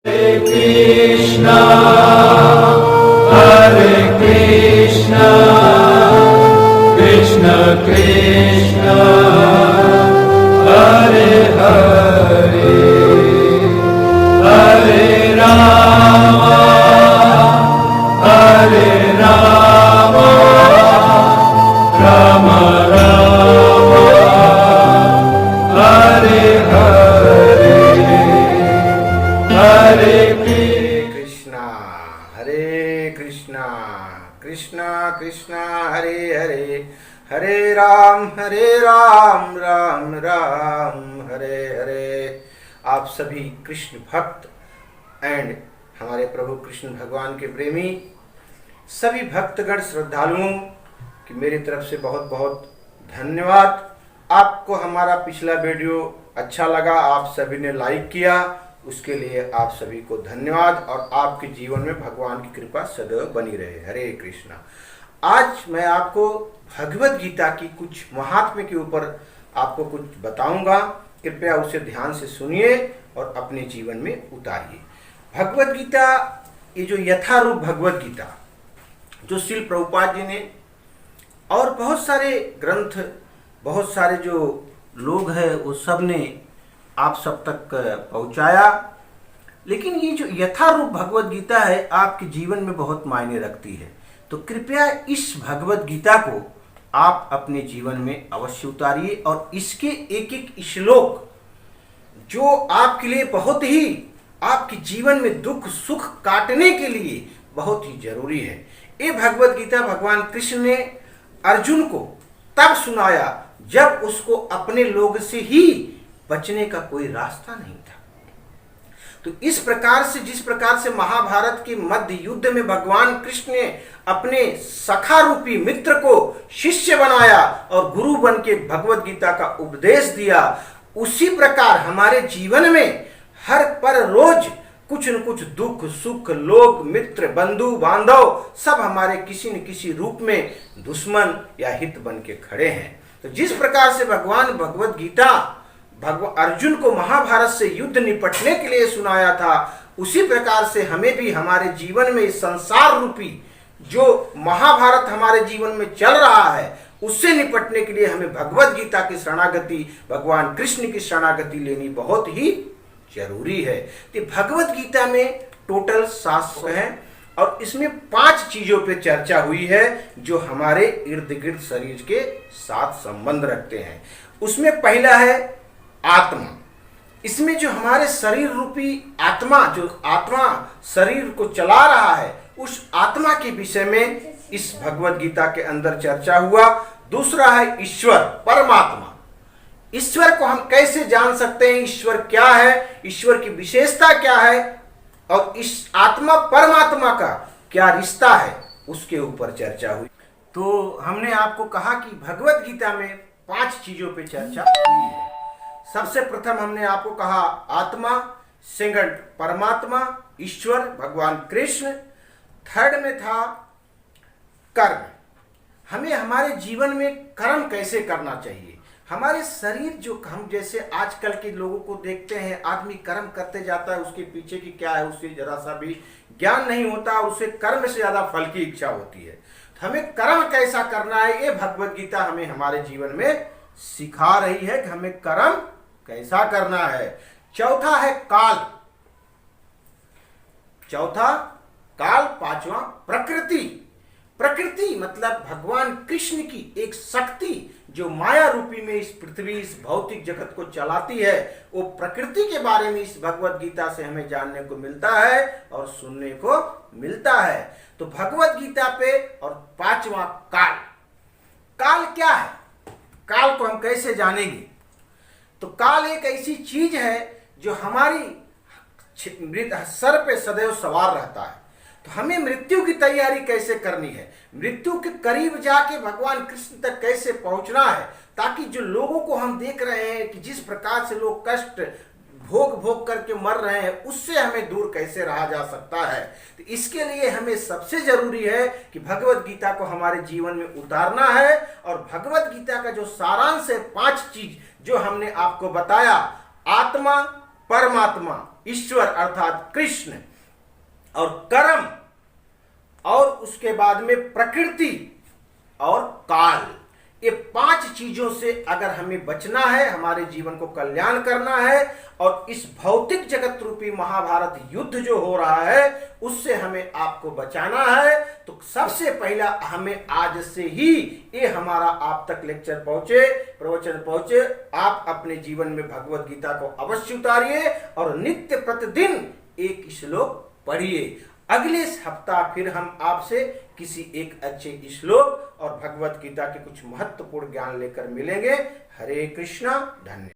Krishna, Hare Krishna, Krishna Krishna, Hare Hare, Hare Rama, Hare Rama, Rama Rama, Hare Hare, Hare Krishna हरे कृष्णा कृष्णा कृष्णा हरे हरे, हरे राम राम राम हरे हरे। आप सभी कृष्ण भक्त and हमारे प्रभु कृष्ण भगवान के प्रेमी सभी भक्तगण श्रद्धालुओं की मेरी तरफ से बहुत बहुत धन्यवाद। आपको हमारा पिछला वीडियो अच्छा लगा, आप सभी ने लाइक किया, उसके लिए आप सभी को धन्यवाद और आपके जीवन में भगवान की कृपा सदैव बनी रहे। हरे कृष्णा। आज मैं आपको भगवत गीता की कुछ महात्म्य के ऊपर आपको कुछ बताऊंगा, कृपया उसे ध्यान से सुनिए और अपने जीवन में उतारिए। भगवत गीता, ये जो यथारूप भगवत गीता जो श्रील प्रभुपाद जी ने और बहुत सारे ग्रंथ, बहुत सारे जो लोग हैं वो सब ने आप सब तक पहुंचाया, लेकिन ये जो यथारूप भगवत गीता है आपके जीवन में बहुत मायने रखती है। तो कृपया इस भगवत गीता को आप अपने जीवन में अवश्य उतारिए और इसके एक एक श्लोक जो आपके लिए बहुत ही आपके जीवन में दुख सुख काटने के लिए बहुत ही जरूरी है। ये भगवत गीता भगवान कृष्ण ने अर्जुन को तब सुनाया जब उसको अपने लोग से ही बचने का कोई रास्ता नहीं था। तो इस प्रकार से, जिस प्रकार से महाभारत के मध्य युद्ध में भगवान कृष्ण ने अपने सखा रूपी मित्र को शिष्य बनाया और गुरु बन के भगवत गीता का उपदेश दिया, उसी प्रकार हमारे जीवन में हर पर रोज कुछ न कुछ दुख सुख, लोग मित्र बंधु बांधव सब हमारे किसी न किसी रूप में दुश्मन या हित बन के खड़े हैं। तो जिस प्रकार से भगवान भगवत गीता अर्जुन को महाभारत से युद्ध निपटने के लिए सुनाया था, उसी प्रकार से हमें भी हमारे जीवन में इस संसार रूपी जो महाभारत हमारे जीवन में चल रहा है उससे निपटने के लिए हमें भगवत गीता की शरणागति, भगवान कृष्ण की शरणागति लेनी बहुत ही जरूरी है। तो भगवत गीता में टोटल 700 है और इसमें 5 चीजों पे चर्चा हुई है जो हमारे इर्द गिर्द शरीर के साथ संबंध रखते हैं। उसमें पहला है आत्मा। इसमें जो हमारे शरीर रूपी आत्मा, जो आत्मा शरीर को चला रहा है, उस आत्मा के विषय में इस भगवत गीता के अंदर चर्चा हुआ। दूसरा है ईश्वर, परमात्मा। ईश्वर को हम कैसे जान सकते हैं, ईश्वर क्या है, ईश्वर की विशेषता क्या है और इस आत्मा परमात्मा का क्या रिश्ता है, उसके ऊपर चर्चा हुई। तो हमने आपको कहा कि भगवत गीता में 5 चीजों पे चर्चा हुई है। सबसे प्रथम हमने आपको कहा आत्मा, सेकंड परमात्मा, ईश्वर भगवान कृष्ण, थर्ड में था कर्म। हमें हमारे जीवन में कर्म कैसे करना चाहिए। हमारे शरीर जो हम जैसे आजकल के लोगों को देखते हैं, आदमी कर्म करते जाता है, उसके पीछे की क्या है उसे जरा सा भी ज्ञान नहीं होता, उसे कर्म से ज्यादा फल की इच्छा होती है। तो हमें कर्म कैसा करना है, ये भगवत गीता हमें हमारे जीवन में सिखा रही है कि हमें कर्म कैसा करना है। चौथा है काल। चौथा काल। पांचवा प्रकृति। प्रकृति मतलब भगवान कृष्ण की एक शक्ति जो माया रूपी में इस पृथ्वी, इस भौतिक जगत को चलाती है, वो प्रकृति के बारे में इस भगवत गीता से हमें जानने को मिलता है और सुनने को मिलता है। तो भगवत गीता पे। और पांचवा काल। काल क्या है, काल को हम कैसे जानेंगे। तो काल एक ऐसी चीज है जो हमारी सर पे सदैव सवार रहता है। तो हमें मृत्यु की तैयारी कैसे करनी है, मृत्यु के करीब जाके भगवान कृष्ण तक कैसे पहुंचना है, ताकि जो लोगों को हम देख रहे हैं कि जिस प्रकार से लोग कष्ट भोग भोग करके मर रहे हैं, उससे हमें दूर कैसे रहा जा सकता है। तो इसके लिए हमें सबसे जरूरी है कि भगवत गीता को हमारे जीवन में उतारना है। और भगवत गीता का जो सारांश है, 5 चीज जो हमने आपको बताया, आत्मा, परमात्मा, ईश्वर अर्थात कृष्ण, और कर्म, और उसके बाद में प्रकृति और काल। ये 5 चीजों से अगर हमें बचना है, हमारे जीवन को कल्याण करना है, और इस भौतिक जगत रूपी महाभारत युद्ध जो हो रहा है उससे हमें आपको बचाना है, तो सबसे पहला हमें आज से ही ये हमारा आप तक लेक्चर पहुंचे, प्रवचन पहुंचे, आप अपने जीवन में भगवत गीता को अवश्य उतारिए और नित्य प्रतिदिन एक श्लोक पढ़िए। अगले हफ्ता फिर हम आपसे किसी एक अच्छे श्लोक और भगवत गीता के कुछ महत्वपूर्ण ज्ञान लेकर मिलेंगे। हरे कृष्णा, धन्यवाद।